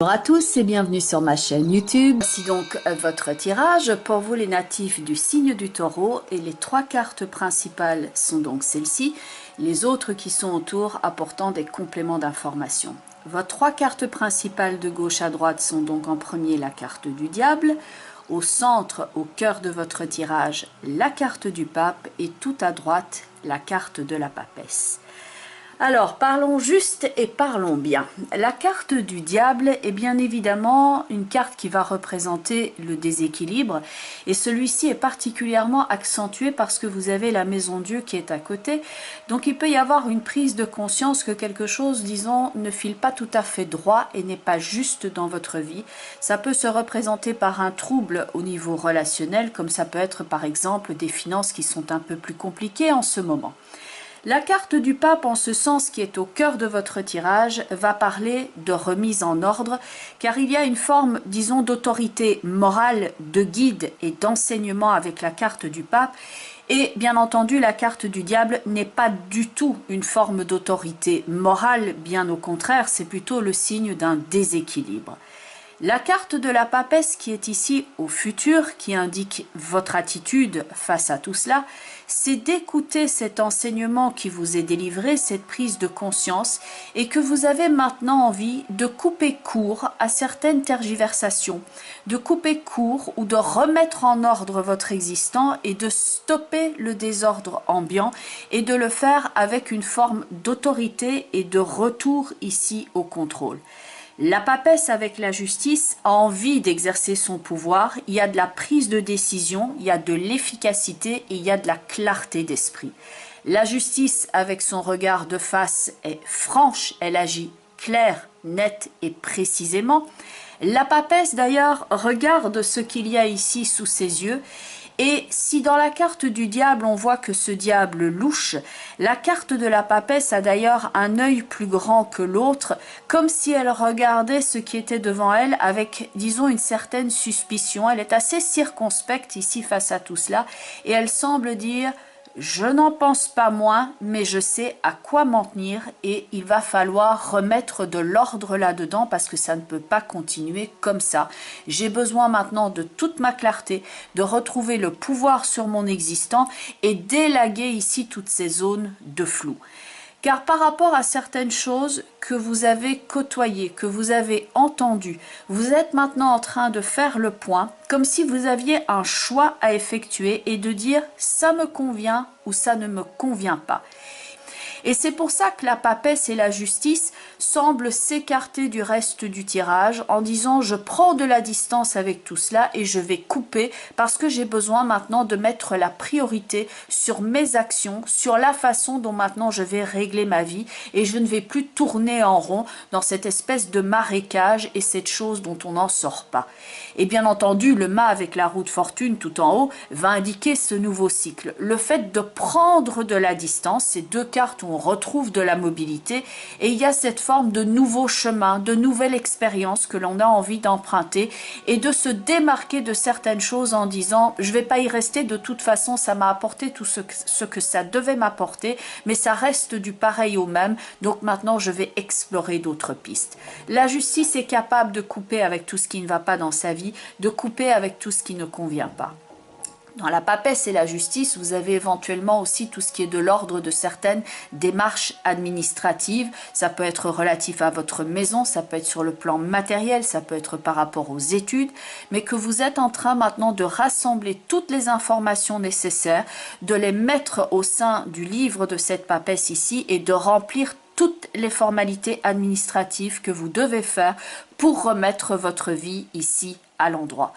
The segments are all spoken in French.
Bonjour à tous et bienvenue sur ma chaîne YouTube. Voici donc votre tirage pour vous les natifs du signe du taureau et les trois cartes principales sont donc celles-ci, les autres qui sont autour apportant des compléments d'information. Vos trois cartes principales de gauche à droite sont donc en premier la carte du diable, au centre, au cœur de votre tirage, la carte du pape et tout à droite, la carte de la papesse. Alors, parlons juste et parlons bien. La carte du diable est bien évidemment une carte qui va représenter le déséquilibre et celui-ci est particulièrement accentué parce que vous avez la maison Dieu qui est à côté. Donc, il peut y avoir une prise de conscience que quelque chose, disons, ne file pas tout à fait droit et n'est pas juste dans votre vie. Ça peut se représenter par un trouble au niveau relationnel, comme ça peut être par exemple des finances qui sont un peu plus compliquées en ce moment. La carte du pape, en ce sens qui est au cœur de votre tirage, va parler de remise en ordre, car il y a une forme, disons, d'autorité morale, de guide et d'enseignement avec la carte du pape. Et bien entendu, la carte du diable n'est pas du tout une forme d'autorité morale, bien au contraire, c'est plutôt le signe d'un déséquilibre. La carte de la papesse qui est ici au futur, qui indique votre attitude face à tout cela, c'est d'écouter cet enseignement qui vous est délivré, cette prise de conscience, et que vous avez maintenant envie de couper court à certaines tergiversations, de couper court ou de remettre en ordre votre existant et de stopper le désordre ambiant et de le faire avec une forme d'autorité et de retour ici au contrôle. La papesse avec la justice a envie d'exercer son pouvoir, il y a de la prise de décision, il y a de l'efficacité et il y a de la clarté d'esprit. La justice avec son regard de face est franche, elle agit clair, net et précisément. La papesse d'ailleurs regarde ce qu'il y a ici sous ses yeux. Et si dans la carte du diable, on voit que ce diable louche, la carte de la papesse a d'ailleurs un œil plus grand que l'autre, comme si elle regardait ce qui était devant elle avec, disons, une certaine suspicion. Elle est assez circonspecte ici face à tout cela, et elle semble dire « Je n'en pense pas moins, mais je sais à quoi m'en tenir et il va falloir remettre de l'ordre là-dedans parce que ça ne peut pas continuer comme ça. J'ai besoin maintenant de toute ma clarté, de retrouver le pouvoir sur mon existant et d'élaguer ici toutes ces zones de flou. » Car par rapport à certaines choses que vous avez côtoyées, que vous avez entendues, vous êtes maintenant en train de faire le point, comme si vous aviez un choix à effectuer et de dire « ça me convient » ou « ça ne me convient pas ». Et c'est pour ça que la papesse et la justice semblent s'écarter du reste du tirage en disant je prends de la distance avec tout cela et je vais couper parce que j'ai besoin maintenant de mettre la priorité sur mes actions, sur la façon dont maintenant je vais régler ma vie et je ne vais plus tourner en rond dans cette espèce de marécage et cette chose dont on n'en sort pas. Et bien entendu, le mât avec la roue de fortune tout en haut va indiquer ce nouveau cycle. Le fait de prendre de la distance, ces deux cartes où on retrouve de la mobilité et il y a cette forme de nouveau chemin, de nouvelle expérience que l'on a envie d'emprunter et de se démarquer de certaines choses en disant je vais pas y rester, de toute façon ça m'a apporté tout ce que ça devait m'apporter mais ça reste du pareil au même, donc maintenant je vais explorer d'autres pistes. La justice est capable de couper avec tout ce qui ne va pas dans sa vie, de couper avec tout ce qui ne convient pas. Dans la papesse et la justice, vous avez éventuellement aussi tout ce qui est de l'ordre de certaines démarches administratives. Ça peut être relatif à votre maison, ça peut être sur le plan matériel, ça peut être par rapport aux études, mais que vous êtes en train maintenant de rassembler toutes les informations nécessaires, de les mettre au sein du livre de cette papesse ici et de remplir toutes les formalités administratives que vous devez faire pour remettre votre vie ici à l'endroit.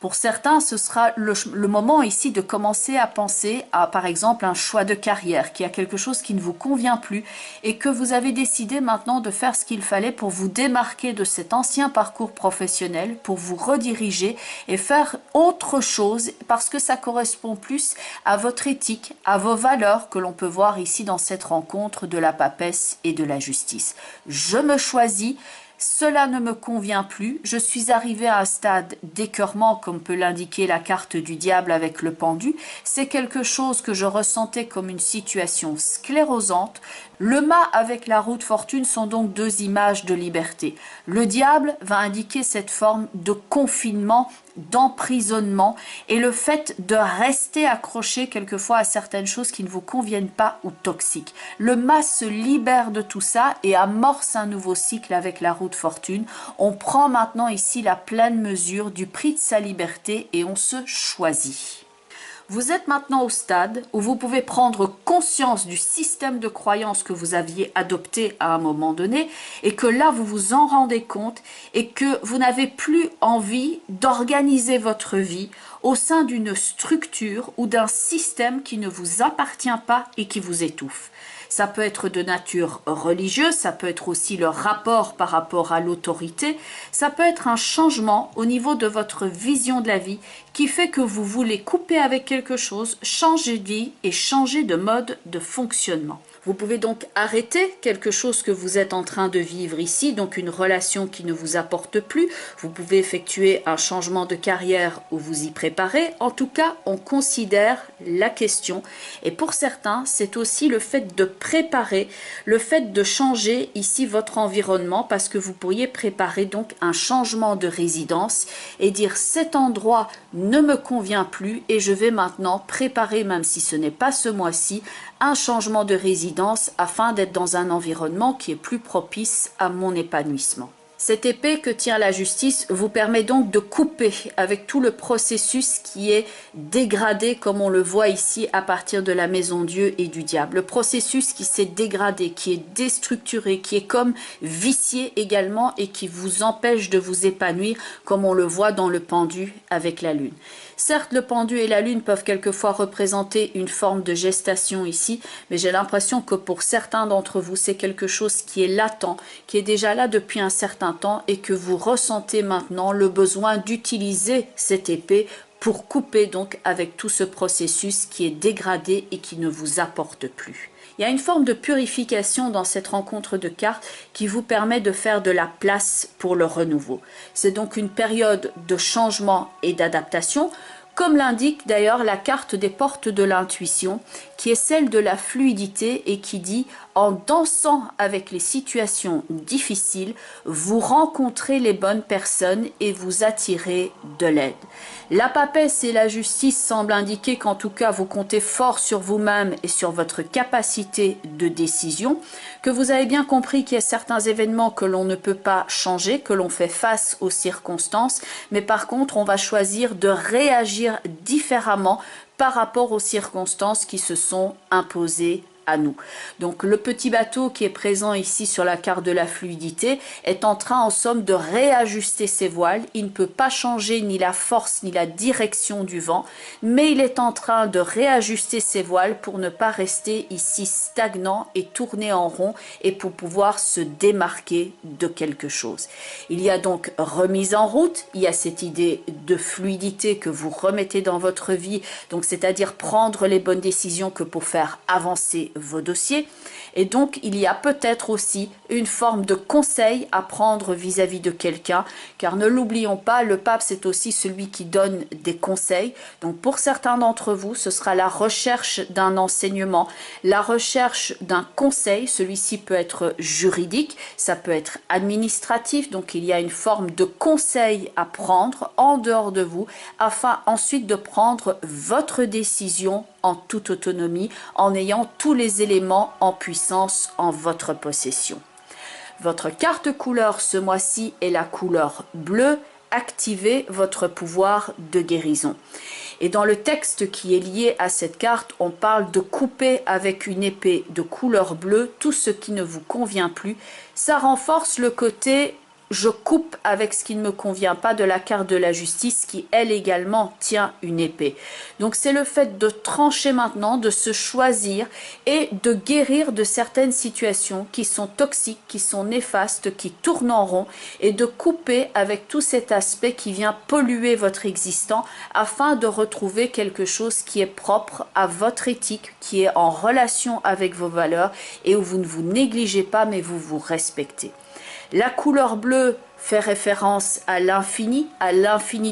Pour certains, ce sera le moment ici de commencer à penser à, par exemple, un choix de carrière, qui a quelque chose qui ne vous convient plus et que vous avez décidé maintenant de faire ce qu'il fallait pour vous démarquer de cet ancien parcours professionnel, pour vous rediriger et faire autre chose parce que ça correspond plus à votre éthique, à vos valeurs que l'on peut voir ici dans cette rencontre de la papesse et de la justice. Je me choisis. Cela ne me convient plus, je suis arrivé à un stade d'écœurement comme peut l'indiquer la carte du diable avec le pendu, c'est quelque chose que je ressentais comme une situation sclérosante, Le mât avec la roue de fortune sont donc deux images de liberté. Le diable va indiquer cette forme de confinement, d'emprisonnement et le fait de rester accroché quelquefois à certaines choses qui ne vous conviennent pas ou toxiques. Le mât se libère de tout ça et amorce un nouveau cycle avec la roue de fortune. On prend maintenant ici la pleine mesure du prix de sa liberté et on se choisit. Vous êtes maintenant au stade où vous pouvez prendre conscience du système de croyance que vous aviez adopté à un moment donné et que là vous vous en rendez compte et que vous n'avez plus envie d'organiser votre vie au sein d'une structure ou d'un système qui ne vous appartient pas et qui vous étouffe. Ça peut être de nature religieuse, ça peut être aussi le rapport par rapport à l'autorité, ça peut être un changement au niveau de votre vision de la vie qui fait que vous voulez couper avec quelque chose, changer de vie et changer de mode de fonctionnement. Vous pouvez donc arrêter quelque chose que vous êtes en train de vivre ici, donc une relation qui ne vous apporte plus. Vous pouvez effectuer un changement de carrière ou vous y préparer. En tout cas, on considère la question. Et pour certains, c'est aussi le fait de préparer, le fait de changer ici votre environnement parce que vous pourriez préparer donc un changement de résidence et dire cet endroit ne me convient plus et je vais maintenant préparer, même si ce n'est pas ce mois-ci, un changement de résidence afin d'être dans un environnement qui est plus propice à mon épanouissement. Cette épée que tient la justice vous permet donc de couper avec tout le processus qui est dégradé comme on le voit ici à partir de la maison Dieu et du diable. Le processus qui s'est dégradé, qui est déstructuré, qui est comme vicié également et qui vous empêche de vous épanouir comme on le voit dans le pendu avec la lune. Certes, le pendu et la lune peuvent quelquefois représenter une forme de gestation ici, mais j'ai l'impression que pour certains d'entre vous, c'est quelque chose qui est latent, qui est déjà là depuis un certain temps et que vous ressentez maintenant le besoin d'utiliser cette épée pour couper donc avec tout ce processus qui est dégradé et qui ne vous apporte plus. Il y a une forme de purification dans cette rencontre de cartes qui vous permet de faire de la place pour le renouveau. C'est donc une période de changement et d'adaptation, comme l'indique d'ailleurs la carte des portes de l'intuition, qui est celle de la fluidité et qui dit « En dansant avec les situations difficiles, vous rencontrez les bonnes personnes et vous attirez de l'aide. » La papesse et la justice semblent indiquer qu'en tout cas vous comptez fort sur vous-même et sur votre capacité de décision, que vous avez bien compris qu'il y a certains événements que l'on ne peut pas changer, que l'on fait face aux circonstances, mais par contre on va choisir de réagir différemment par rapport aux circonstances qui se sont imposées à nous. Donc le petit bateau qui est présent ici sur la carte de la fluidité est en train en somme de réajuster ses voiles. Il ne peut pas changer ni la force ni la direction du vent, mais il est en train de réajuster ses voiles pour ne pas rester ici stagnant et tourner en rond et pour pouvoir se démarquer de quelque chose. Il y a donc remise en route, il y a cette idée de fluidité que vous remettez dans votre vie, donc c'est-à-dire prendre les bonnes décisions que pour faire avancer vos dossiers. Et donc il y a peut-être aussi une forme de conseil à prendre vis-à-vis de quelqu'un, car ne l'oublions pas, le pape c'est aussi celui qui donne des conseils. Donc pour certains d'entre vous, ce sera la recherche d'un enseignement, la recherche d'un conseil. Celui-ci peut être juridique, ça peut être administratif, donc il y a une forme de conseil à prendre en dehors de vous, afin ensuite de prendre votre décision en toute autonomie, en ayant tous les éléments en puissance en votre possession. Votre carte couleur ce mois-ci est la couleur bleue. Activez votre pouvoir de guérison. Et dans le texte qui est lié à cette carte, on parle de couper avec une épée de couleur bleue tout ce qui ne vous convient plus. Ça renforce le côté je coupe avec ce qui ne me convient pas de la carte de la justice qui elle également tient une épée. Donc c'est le fait de trancher maintenant, de se choisir et de guérir de certaines situations qui sont toxiques, qui sont néfastes, qui tournent en rond et de couper avec tout cet aspect qui vient polluer votre existant afin de retrouver quelque chose qui est propre à votre éthique, qui est en relation avec vos valeurs et où vous ne vous négligez pas mais vous vous respectez. La couleur bleue fait référence à l'infini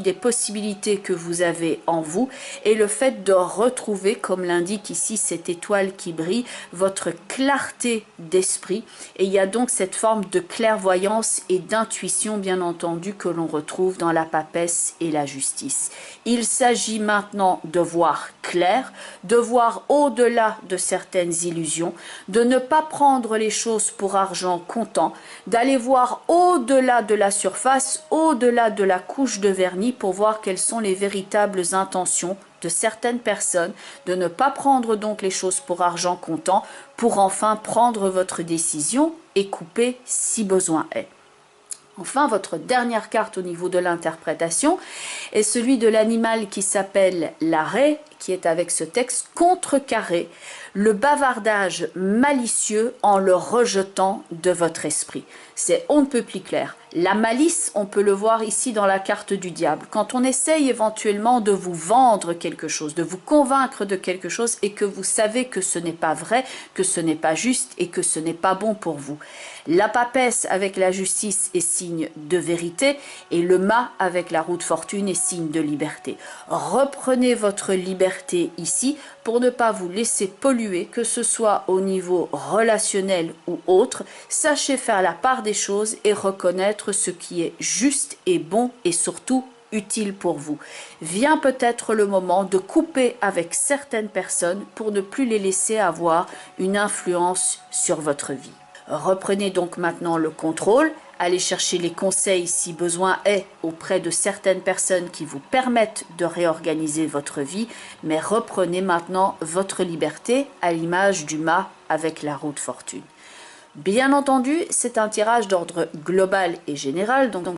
des possibilités que vous avez en vous, et le fait de retrouver, comme l'indique ici cette étoile qui brille, votre clarté d'esprit. Et il y a donc cette forme de clairvoyance et d'intuition, bien entendu, que l'on retrouve dans la papesse et la justice. Il s'agit maintenant de voir clair, de voir au-delà de certaines illusions, de ne pas prendre les choses pour argent comptant, d'aller voir au-delà de la surface, au-delà de la couche de vernis pour voir quelles sont les véritables intentions de certaines personnes, de ne pas prendre donc les choses pour argent comptant pour enfin prendre votre décision et couper si besoin est. Enfin, votre dernière carte au niveau de l'interprétation est celui de l'animal qui s'appelle l'arrêt, qui est avec ce texte: contrecarrer le bavardage malicieux en le rejetant de votre esprit. C'est on ne peut plus clair. La malice, on peut le voir ici dans la carte du diable. Quand on essaye éventuellement de vous vendre quelque chose, de vous convaincre de quelque chose et que vous savez que ce n'est pas vrai, que ce n'est pas juste et que ce n'est pas bon pour vous. La papesse avec la justice est signe de vérité et le mât avec la roue de fortune est signe de liberté. Reprenez votre liberté ici pour ne pas vous laisser polluer, que ce soit au niveau relationnel ou autre. Sachez faire la part des choses et reconnaître ce qui est juste et bon et surtout utile pour vous. Vient peut-être le moment de couper avec certaines personnes pour ne plus les laisser avoir une influence sur votre vie. Reprenez donc maintenant le contrôle, allez chercher les conseils si besoin est auprès de certaines personnes qui vous permettent de réorganiser votre vie, mais reprenez maintenant votre liberté à l'image du mât avec la roue de fortune. Bien entendu, c'est un tirage d'ordre global et général, donc